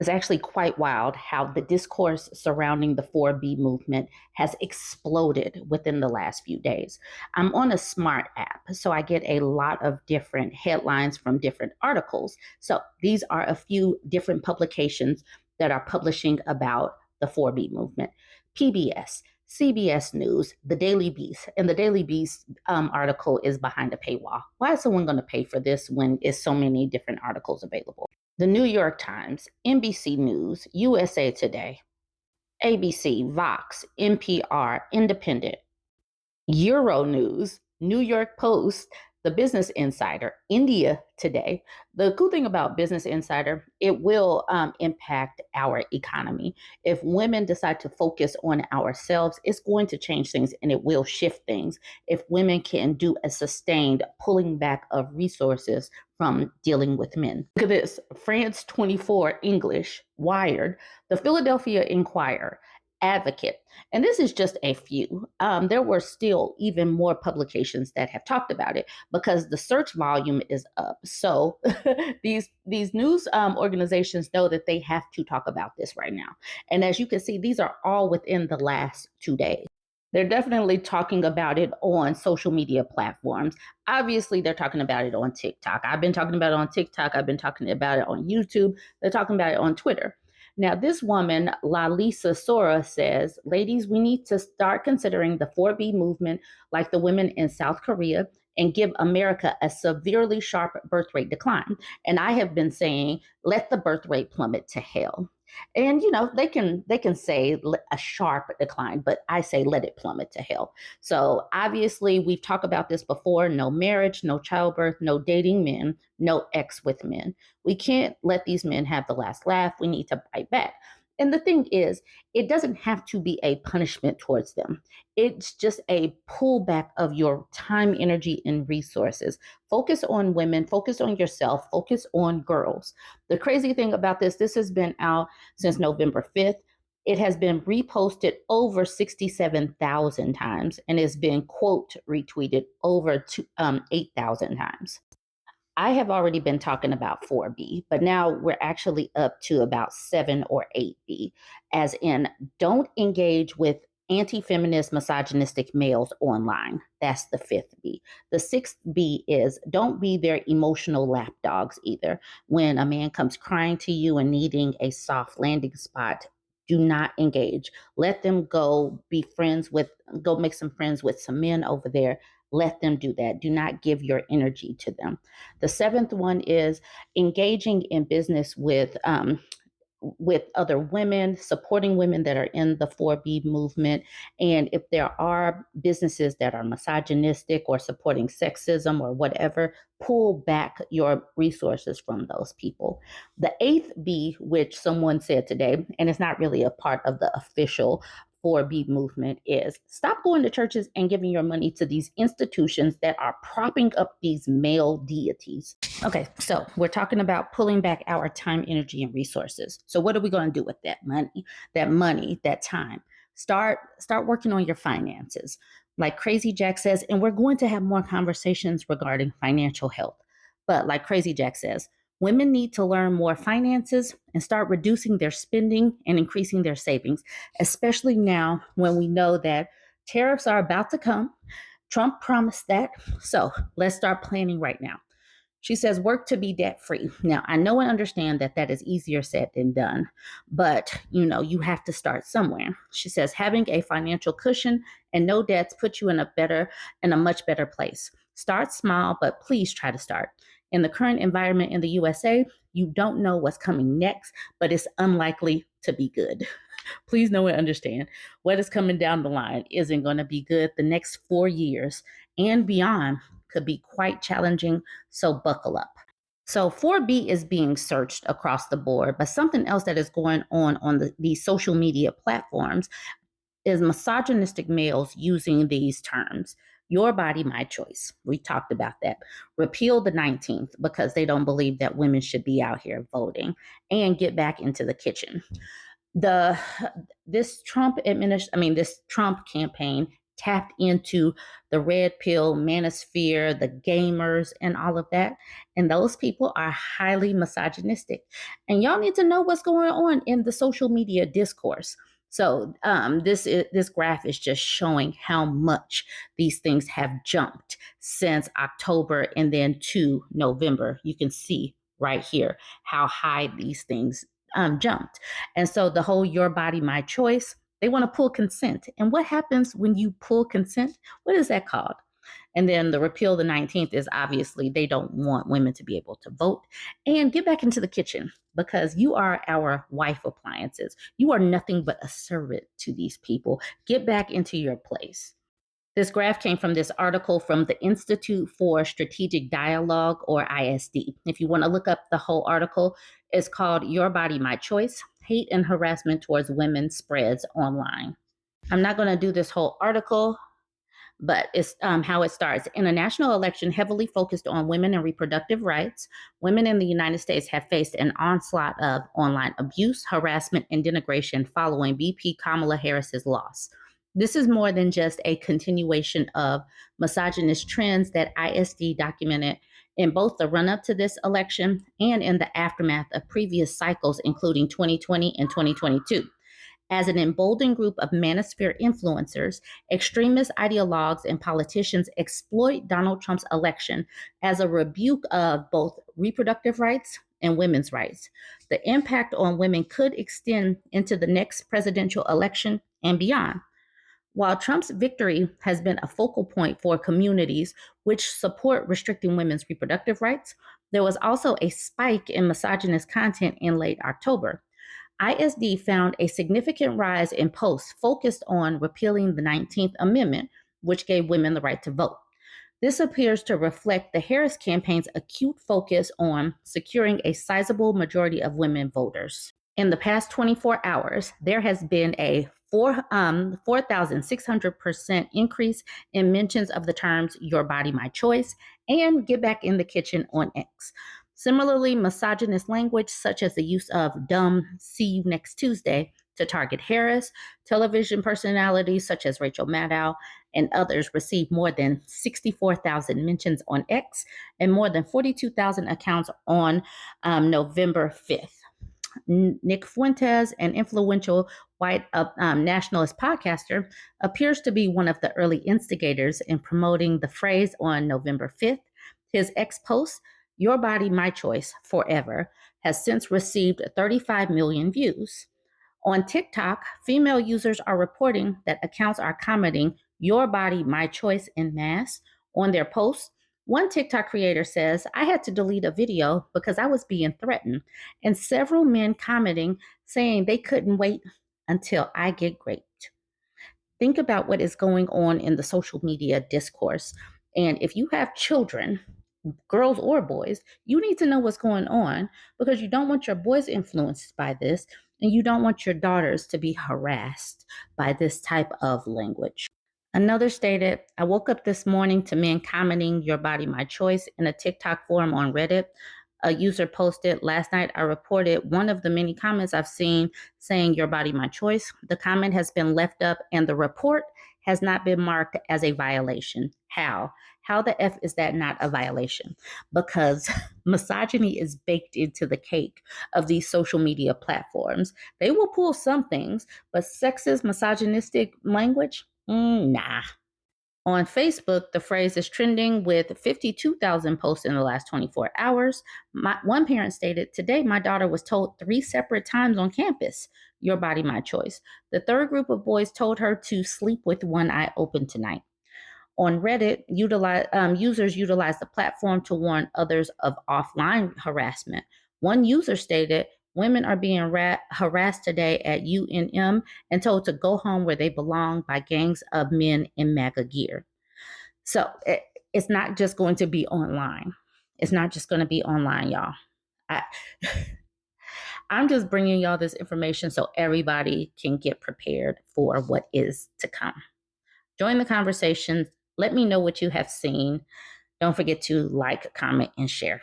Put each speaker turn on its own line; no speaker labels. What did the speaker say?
It's actually quite wild how the discourse surrounding the 4B movement has exploded within the last few days. I'm on a smart app, so I get a lot of different headlines from different articles. So these are a few different publications that are publishing about the 4B movement: PBS, CBS News, The Daily Beast. And the Daily Beast article is behind a paywall. Why is someone going to pay for this when it's so many different articles available? The New York Times, NBC News, USA Today, ABC, Vox, NPR, Independent, Euronews, New York Post, the Business Insider, India Today. The cool thing about Business Insider, it will impact our economy. If women decide to focus on ourselves, it's going to change things and it will shift things. If women can do a sustained pulling back of resources from dealing with men. Look at this: France 24 English, Wired, the Philadelphia Inquirer, Advocate. And this is just a few. There were still even more publications that have talked about it because the search volume is up. So these news organizations know that they have to talk about this right now. And as you can see, these are all within the last 2 days. They're definitely talking about it on social media platforms. Obviously, they're talking about it on TikTok. I've been talking about it on TikTok. I've been talking about it on YouTube. They're talking about it on Twitter. Now, this woman, Lalisa Sora, says, ladies, we need to start considering the 4B movement like the women in South Korea and give America a severely sharp birth rate decline. And I have been saying, let the birth rate plummet to hell. And they can say a sharp decline, but I say let it plummet to hell. So obviously we've talked about this before: no marriage, no childbirth, no dating men, no ex with men. We can't let these men have the last laugh. We need to bite back. And the thing is, it doesn't have to be a punishment towards them. It's just a pullback of your time, energy, and resources. Focus on women, focus on yourself, focus on girls. The crazy thing about this has been out since November 5th. It has been reposted over 67,000 times and has been, quote, retweeted over 8,000 times. I have already been talking about 4B, but now we're actually up to about 7 or 8B, as in don't engage with anti feminist, misogynistic males online. That's the fifth B. The sixth B is don't be their emotional lapdogs either. When a man comes crying to you and needing a soft landing spot, do not engage. Let them go make some friends with some men over there. Let them do that. Do not give your energy to them. The seventh one is engaging in business with other women, supporting women that are in the 4B movement. And if there are businesses that are misogynistic or supporting sexism or whatever, pull back your resources from those people. The eighth B, which someone said today, and it's not really a part of the official 4B movement, is stop going to churches and giving your money to these institutions that are propping up these male deities. Okay, so we're talking about pulling back our time, energy, and resources. So what are we going to do with that money? That time. Start working on your finances. Like Crazy Jack says, and we're going to have more conversations regarding financial health. But like Crazy Jack says, women need to learn more finances and start reducing their spending and increasing their savings, especially now when we know that tariffs are about to come. Trump promised that. So let's start planning right now. She says, work to be debt free. Now, I know and understand that that is easier said than done, but you have to start somewhere. She says, having a financial cushion and no debts puts you in a much better place. Start small, but please try to start. In the current environment in the USA, you don't know what's coming next, but it's unlikely to be good. Please know and understand what is coming down the line isn't going to be good. The next 4 years and beyond could be quite challenging, so buckle up. So 4B is being searched across the board, but something else that is going on these social media platforms is misogynistic males using these terms. Your body, my choice. We talked about that. Repeal the 19th because they don't believe that women should be out here voting, and get back into the kitchen. This Trump campaign tapped into the red pill manosphere, the gamers, and all of that. And those people are highly misogynistic. And y'all need to know what's going on in the social media discourse. So this graph is just showing how much these things have jumped since October and then to November. You can see right here how high these things jumped. And so the whole your body, my choice, they want to pull consent. And what happens when you pull consent? What is that called? And then the repeal of the 19th is obviously they don't want women to be able to vote. And get back into the kitchen because you are our wife appliances. You are nothing but a servant to these people. Get back into your place. This graph came from this article from the Institute for Strategic Dialogue, or ISD. If you want to look up the whole article, it's called Your Body, My Choice: Hate and Harassment Towards Women Spreads Online. I'm not going to do this whole article, but it's how it starts. In a national election heavily focused on women and reproductive rights, women in the United States have faced an onslaught of online abuse, harassment, and denigration following VP Kamala Harris's loss. This is more than just a continuation of misogynist trends that ISD documented in both the run up to this election and in the aftermath of previous cycles, including 2020 and 2022. As an emboldened group of manosphere influencers, extremist ideologues and politicians exploit Donald Trump's election as a rebuke of both reproductive rights and women's rights. The impact on women could extend into the next presidential election and beyond. While Trump's victory has been a focal point for communities which support restricting women's reproductive rights, there was also a spike in misogynist content in late October. ISD found a significant rise in posts focused on repealing the 19th Amendment, which gave women the right to vote. This appears to reflect the Harris campaign's acute focus on securing a sizable majority of women voters. In the past 24 hours, there has been a 4,600% increase in mentions of the terms "your body, my choice" and "get back in the kitchen" on X. Similarly, misogynist language, such as the use of "dumb, see you next Tuesday" to target Harris, television personalities such as Rachel Maddow and others received more than 64,000 mentions on X and more than 42,000 accounts on November 5th. Nick Fuentes, an influential white nationalist podcaster, appears to be one of the early instigators in promoting the phrase on November 5th. His X post, "Your Body, My Choice, Forever," has since received 35 million views. On TikTok, female users are reporting that accounts are commenting "Your Body, My Choice" en masse on their posts. One TikTok creator says, "I had to delete a video because I was being threatened," and several men commenting saying they couldn't wait until I get raped. Think about what is going on in the social media discourse. And if you have children, girls or boys, you need to know what's going on because you don't want your boys influenced by this and you don't want your daughters to be harassed by this type of language. Another stated, "I woke up this morning to men commenting 'Your Body, My Choice' in a TikTok forum on Reddit." A user posted, "Last night I reported one of the many comments I've seen saying 'Your Body, My Choice.' The comment has been left up and the report has not been marked as a violation." How? How the F is that not a violation? Because misogyny is baked into the cake of these social media platforms. They will pull some things, but sexist, misogynistic language? Nah. On Facebook, the phrase is trending with 52,000 posts in the last 24 hours. One parent stated, "Today, my daughter was told 3 separate times on campus, 'Your body, my choice.' The third group of boys told her to sleep with one eye open tonight." On Reddit, users utilize the platform to warn others of offline harassment. One user stated, "Women are being harassed today at UNM and told to go home where they belong by gangs of men in MAGA gear." So it's not just going to be online. It's not just going to be online, y'all. I, I'm just bringing y'all this information so everybody can get prepared for what is to come. Join the conversation. Let me know what you have seen. Don't forget to like, comment, and share.